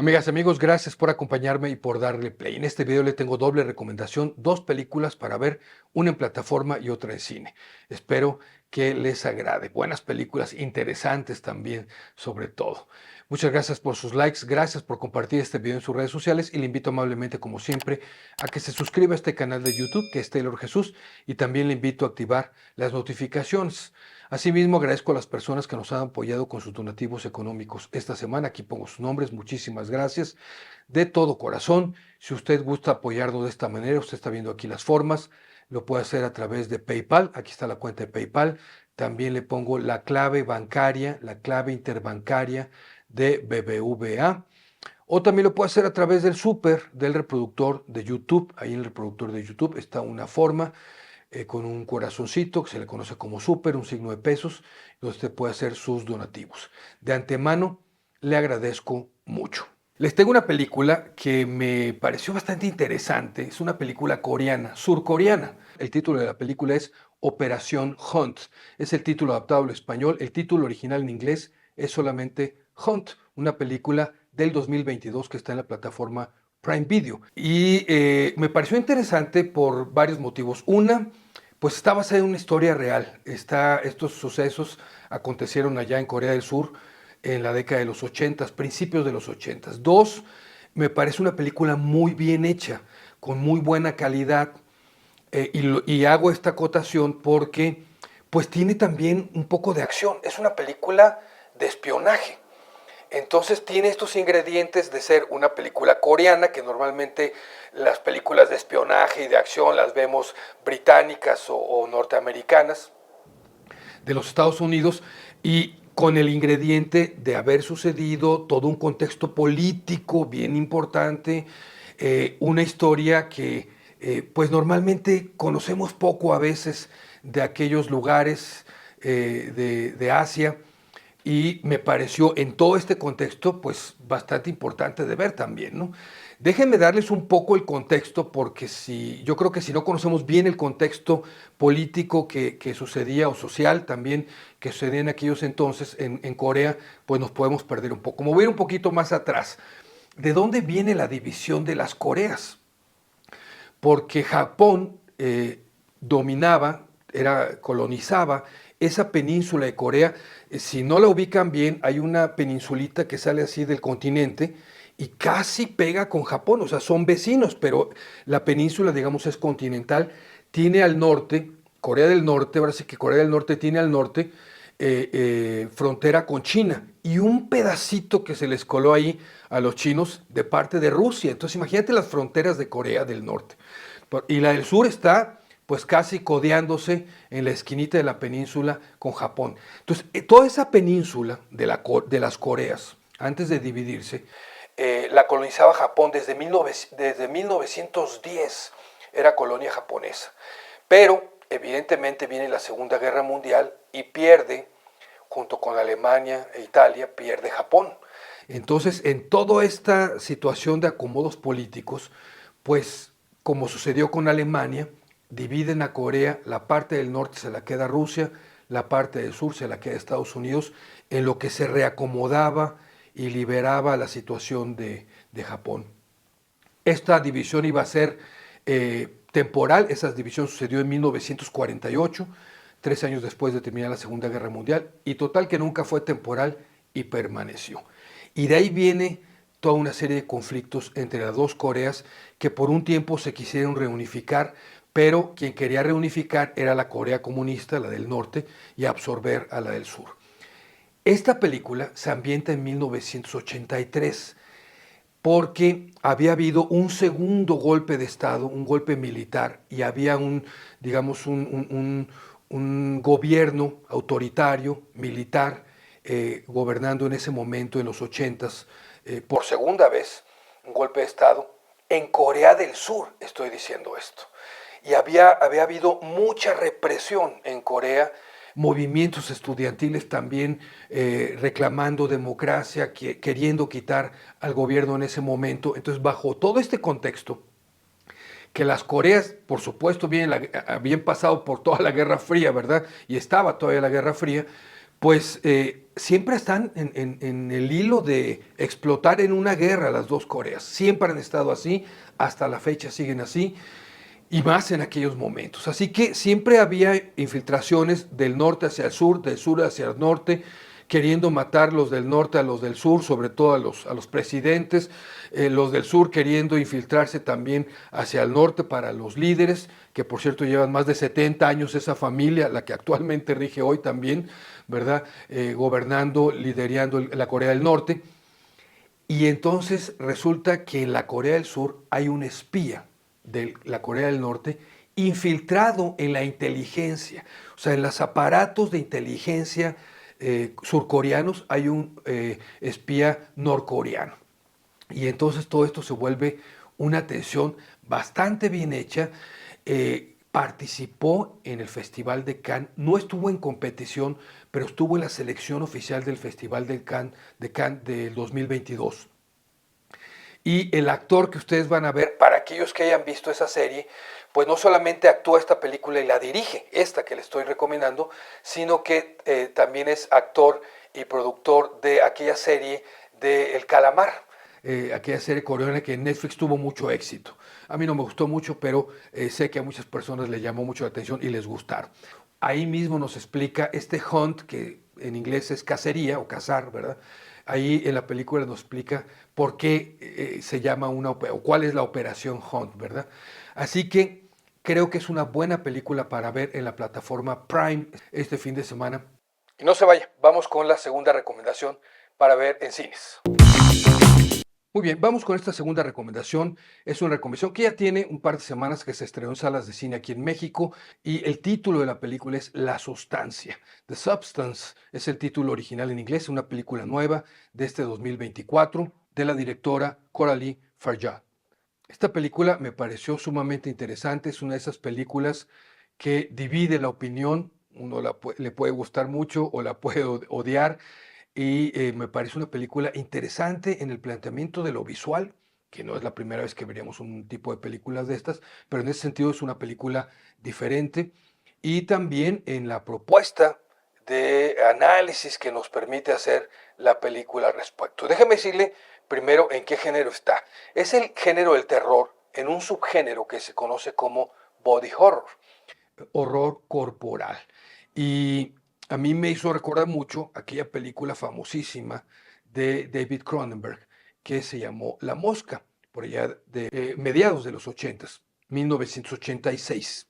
Amigas y amigos, gracias por acompañarme y por darle play. En este video le tengo doble recomendación, dos películas para ver, una en plataforma y otra en cine. Espero que les agrade. Buenas películas, interesantes también, sobre todo. Muchas gracias por sus likes, gracias por compartir este video en sus redes sociales y le invito amablemente, como siempre, a que se suscriba a este canal de YouTube, que es Taylor Jesús, y también le invito a activar las notificaciones. Asimismo, agradezco a las personas que nos han apoyado con sus donativos económicos esta semana. Aquí pongo sus nombres. Muchísimas gracias de todo corazón. Si usted gusta apoyarnos de esta manera, usted está viendo aquí las formas. Lo puede hacer a través de PayPal. Aquí está la cuenta de PayPal. También le pongo la clave bancaria, la clave interbancaria de BBVA. O también lo puede hacer a través del del reproductor de YouTube. Ahí en el reproductor de YouTube está una forma con un corazoncito que se le conoce como súper, un signo de pesos, donde usted puede hacer sus donativos. De antemano, le agradezco mucho. Les tengo una película que me pareció bastante interesante. Es una película coreana, surcoreana. El título de la película es Operación Hunt. Es el título adaptado al español. El título original en inglés es solamente Hunt, una película del 2022 que está en la plataforma Prime Video. Y me pareció interesante por varios motivos. Una, pues está basada en una historia real. Estos sucesos acontecieron allá en Corea del Sur en la década de los 80, principios de los 80. Dos, me parece una película muy bien hecha, con muy buena calidad. Y hago esta acotación porque pues tiene también un poco de acción. Es una película de espionaje. Entonces tiene estos ingredientes de ser una película coreana, que normalmente las películas de espionaje y de acción las vemos británicas o norteamericanas de los Estados Unidos, y con el ingrediente de haber sucedido todo un contexto político bien importante, una historia que pues normalmente conocemos poco a veces de aquellos lugares de Asia, y me pareció en todo este contexto pues bastante importante de ver también, ¿no? Déjenme darles un poco el contexto porque yo creo que si no conocemos bien el contexto político que sucedía o social también que sucedía en aquellos entonces en Corea, pues nos podemos perder un poco. Me voy a ir un poquito más atrás. ¿De dónde viene la división de las Coreas? Porque Japón dominaba, colonizaba esa península de Corea. Si no la ubican bien, hay una peninsulita que sale así del continente y casi pega con Japón, o sea, son vecinos, pero la península, digamos, es continental, tiene al norte, Corea del Norte, ahora sí que Corea del Norte tiene al norte frontera con China y un pedacito que se les coló ahí a los chinos de parte de Rusia. Entonces imagínate las fronteras de Corea del Norte. Y la del sur está pues casi codeándose en la esquinita de la península con Japón. Entonces, toda esa península de las Coreas, antes de dividirse, la colonizaba Japón desde 1910, era colonia japonesa. Pero, evidentemente, viene la Segunda Guerra Mundial y pierde, junto con Alemania e Italia, pierde Japón. Entonces, en toda esta situación de acomodos políticos, pues, como sucedió con Alemania, dividen a Corea, la parte del norte se la queda Rusia, la parte del sur se la queda Estados Unidos, en lo que se reacomodaba y liberaba la situación de Japón. Esta división iba a ser temporal. Esa división sucedió en 1948, 3 años después de terminar la Segunda Guerra Mundial, y total que nunca fue temporal y permaneció. Y de ahí viene toda una serie de conflictos entre las dos Coreas que por un tiempo se quisieron reunificar, pero quien quería reunificar era la Corea comunista, la del norte, y absorber a la del sur. Esta película se ambienta en 1983 porque había habido un segundo golpe de Estado, un golpe militar, y había digamos, un gobierno autoritario, militar, gobernando en ese momento, en los 80s, por segunda vez, un golpe de Estado, en Corea del Sur, estoy diciendo esto. Y había habido mucha represión en Corea, movimientos estudiantiles también reclamando democracia, queriendo quitar al gobierno en ese momento. Entonces, bajo todo este contexto, que las Coreas, por supuesto, habían pasado por toda la Guerra Fría, ¿verdad? Y estaba todavía la Guerra Fría, Pues siempre están en el hilo de explotar en una guerra las dos Coreas. Siempre han estado así, hasta la fecha siguen así, y más en aquellos momentos. Así que siempre había infiltraciones del norte hacia el sur, del sur hacia el norte, queriendo matar los del norte a los del sur, sobre todo a los presidentes, los del sur queriendo infiltrarse también hacia el norte para los líderes, que por cierto llevan más de 70 años esa familia, la que actualmente rige hoy también, ¿verdad? Gobernando, liderando la Corea del Norte. Y entonces resulta que en la Corea del Sur hay un espía de la Corea del Norte infiltrado en la inteligencia. O sea, en los aparatos de inteligencia surcoreanos hay un espía norcoreano. Y entonces todo esto se vuelve una tensión bastante bien hecha. Participó en el Festival de Cannes, no estuvo en competición, pero estuvo en la selección oficial del Festival de Cannes del 2022. Y el actor que ustedes van a ver, para aquellos que hayan visto esa serie, pues no solamente actúa esta película y la dirige, esta que le estoy recomendando, sino que también es actor y productor de aquella serie de El Calamar, aquella serie coreana que en Netflix tuvo mucho éxito. A mí no me gustó mucho, pero sé que a muchas personas les llamó mucho la atención y les gustaron. Ahí mismo nos explica este hunt, que en inglés es cacería o cazar, ¿verdad? Ahí en la película nos explica por qué se llama o cuál es la operación Hunt, ¿verdad? Así que creo que es una buena película para ver en la plataforma Prime este fin de semana. Y no se vaya, vamos con la segunda recomendación para ver en cines. Muy bien, vamos con esta segunda recomendación. Es una recomendación que ya tiene un par de semanas que se estrenó en salas de cine aquí en México y el título de la película es La Sustancia. The Substance es el título original en inglés, una película nueva de este 2024 de la directora Coralie Farjad. Esta película me pareció sumamente interesante, es una de esas películas que divide la opinión, uno le puede gustar mucho o la puede odiar, y me parece una película interesante en el planteamiento de lo visual, que no es la primera vez que veríamos un tipo de películas de estas, pero en ese sentido es una película diferente. Y también en la propuesta de análisis que nos permite hacer la película al respecto. Déjeme decirle primero en qué género está. Es el género del terror en un subgénero que se conoce como body horror, horror corporal. Y a mí me hizo recordar mucho aquella película famosísima de David Cronenberg que se llamó La Mosca, por allá de mediados de los 80s, 1986,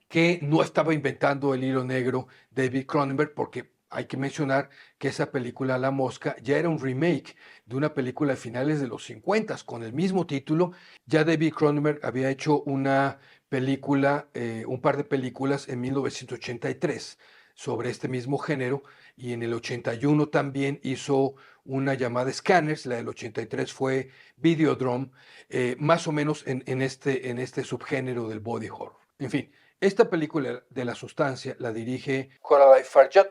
que no estaba inventando el hilo negro David Cronenberg, porque hay que mencionar que esa película La Mosca ya era un remake de una película de finales de los 50 con el mismo título. Ya David Cronenberg había hecho una película, un par de películas en 1983 sobre este mismo género, y en el 81 también hizo una llamada Scanners. La del 83 fue Videodrome, más o menos en este subgénero del body horror. En fin, esta película de La Sustancia la dirige Coralie Farjad,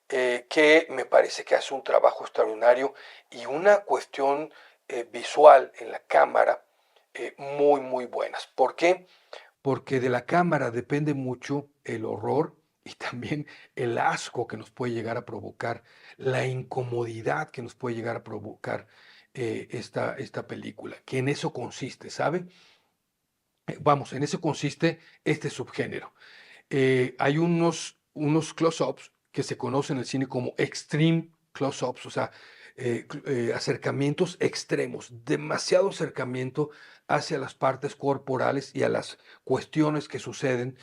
que me parece que hace un trabajo extraordinario y una cuestión visual en la cámara muy, muy buenas. ¿Por qué? Porque de la cámara depende mucho el horror y también el asco que nos puede llegar a provocar, la incomodidad que nos puede llegar a provocar esta película, que en eso consiste, ¿sabe? Vamos, en eso consiste este subgénero. Hay unos close-ups que se conocen en el cine como extreme close-ups, o sea, acercamientos extremos, demasiado acercamiento hacia las partes corporales y a las cuestiones que suceden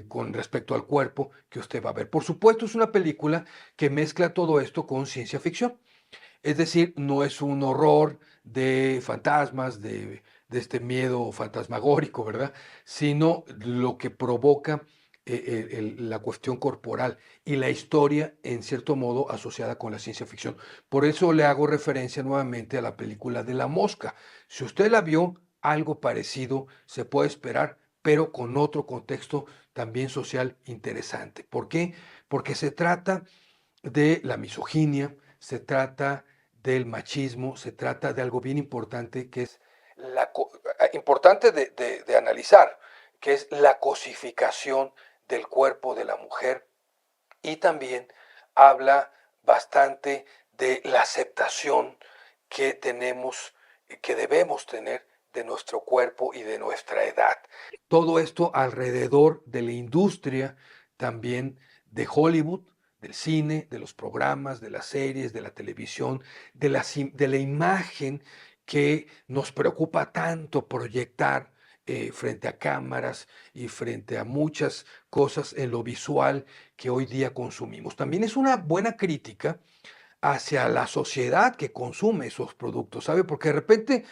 con respecto al cuerpo que usted va a ver. Por supuesto, es una película que mezcla todo esto con ciencia ficción. Es decir, no es un horror de fantasmas, de este miedo fantasmagórico, ¿verdad? Sino lo que provoca la cuestión corporal y la historia, en cierto modo, asociada con la ciencia ficción. Por eso le hago referencia nuevamente a la película de La Mosca. Si usted la vio, algo parecido se puede esperar, pero con otro contexto también social interesante. ¿Por qué? Porque se trata de la misoginia, se trata del machismo, se trata de algo bien importante que es importante de analizar, que es la cosificación del cuerpo de la mujer y también habla bastante de la aceptación que tenemos, que debemos tener de nuestro cuerpo y de nuestra edad. Todo esto alrededor de la industria también de Hollywood, del cine, de los programas, de las series, de la televisión, de la imagen que nos preocupa tanto proyectar frente a cámaras y frente a muchas cosas en lo visual que hoy día consumimos. También es una buena crítica hacia la sociedad que consume esos productos, ¿sabe? Porque de repente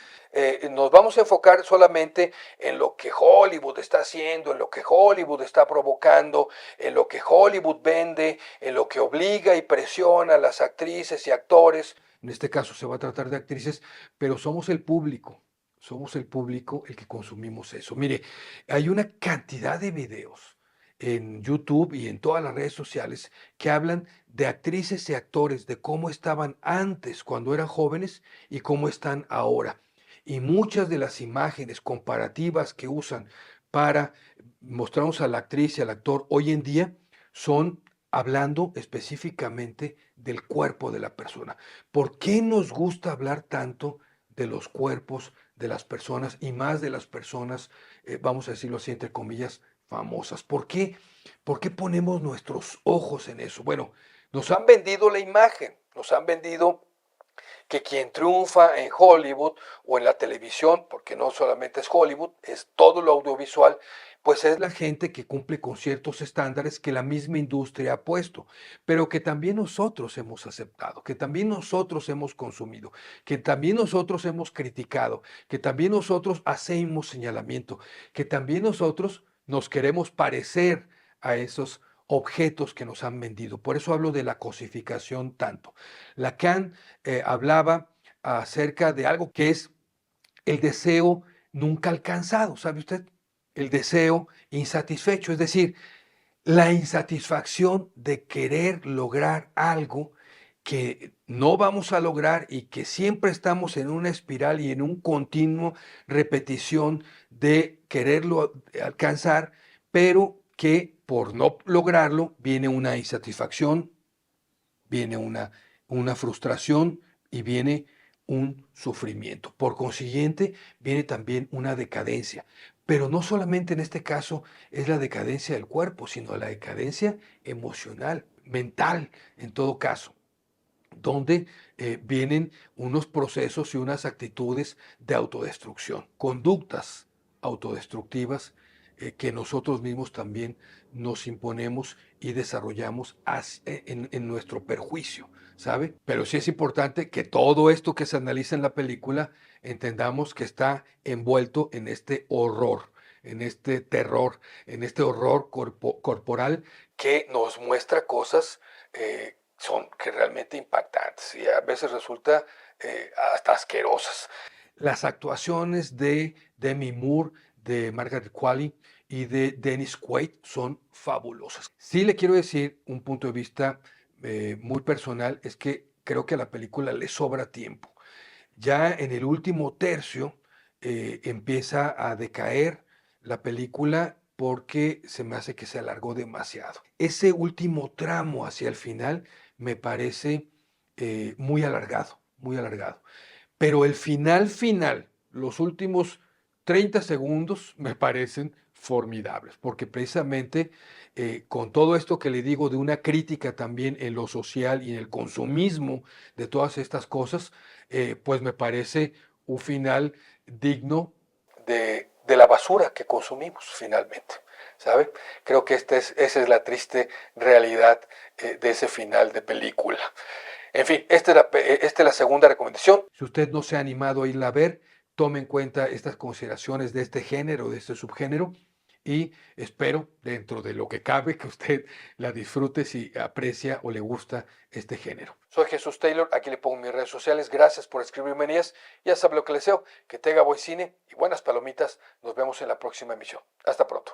nos vamos a enfocar solamente en lo que Hollywood está haciendo, en lo que Hollywood está provocando, en lo que Hollywood vende, en lo que obliga y presiona a las actrices y actores. En este caso se va a tratar de actrices, pero somos el público el que consumimos eso. Mire, hay una cantidad de videos en YouTube y en todas las redes sociales que hablan de actrices y actores, de cómo estaban antes cuando eran jóvenes y cómo están ahora. Y muchas de las imágenes comparativas que usan para mostrarnos a la actriz y al actor hoy en día son hablando específicamente del cuerpo de la persona. ¿Por qué nos gusta hablar tanto de los cuerpos de las personas y más de las personas, vamos a decirlo así, entre comillas, famosas? ¿Por qué? ¿Por qué ponemos nuestros ojos en eso? Bueno, nos han vendido la imagen, nos han vendido que quien triunfa en Hollywood o en la televisión, porque no solamente es Hollywood, es todo lo audiovisual, pues es la gente que cumple con ciertos estándares que la misma industria ha puesto, pero que también nosotros hemos aceptado, que también nosotros hemos consumido, que también nosotros hemos criticado, que también nosotros hacemos señalamiento, que también nosotros nos queremos parecer a esos objetos que nos han vendido. Por eso hablo de la cosificación tanto. Lacan hablaba acerca de algo que es el deseo nunca alcanzado, ¿sabe usted? El deseo insatisfecho, es decir, la insatisfacción de querer lograr algo que no vamos a lograr y que siempre estamos en una espiral y en un continuo repetición de quererlo alcanzar, pero que por no lograrlo viene una insatisfacción, viene una frustración y viene un sufrimiento. Por consiguiente, viene también una decadencia. Pero no solamente en este caso es la decadencia del cuerpo, sino la decadencia emocional, mental, en todo caso, donde vienen unos procesos y unas actitudes de autodestrucción, conductas autodestructivas que nosotros mismos también nos imponemos y desarrollamos en nuestro perjuicio, ¿sabe? Pero sí es importante que todo esto que se analiza en la película entendamos que está envuelto en este horror, en este terror, en este horror corporal que nos muestra cosas son que realmente impactantes y a veces resulta hasta asquerosas. Las actuaciones de Demi Moore, de Margaret Qualley y de Dennis Quaid son fabulosas. Sí le quiero decir un punto de vista muy personal, es que creo que a la película le sobra tiempo. Ya en el último tercio empieza a decaer la película porque se me hace que se alargó demasiado. Ese último tramo hacia el final me parece muy alargado, muy alargado. Pero el final, los últimos 30 segundos me parecen formidables, porque precisamente con todo esto que le digo de una crítica también en lo social y en el consumismo de todas estas cosas, pues me parece un final digno de la basura que consumimos finalmente, ¿sabe? Creo que esa es la triste realidad de ese final de película. En fin, esta es la segunda recomendación. Si usted no se ha animado a irla a ver, tome en cuenta estas consideraciones de este género, de este subgénero, y espero, dentro de lo que cabe, que usted la disfrute si aprecia o le gusta este género. Soy Jesús Taylor, aquí le pongo mis redes sociales. Gracias por escribirme en ellas. Ya sabe lo que le deseo, que tenga buen cine y buenas palomitas. Nos vemos en la próxima emisión. Hasta pronto.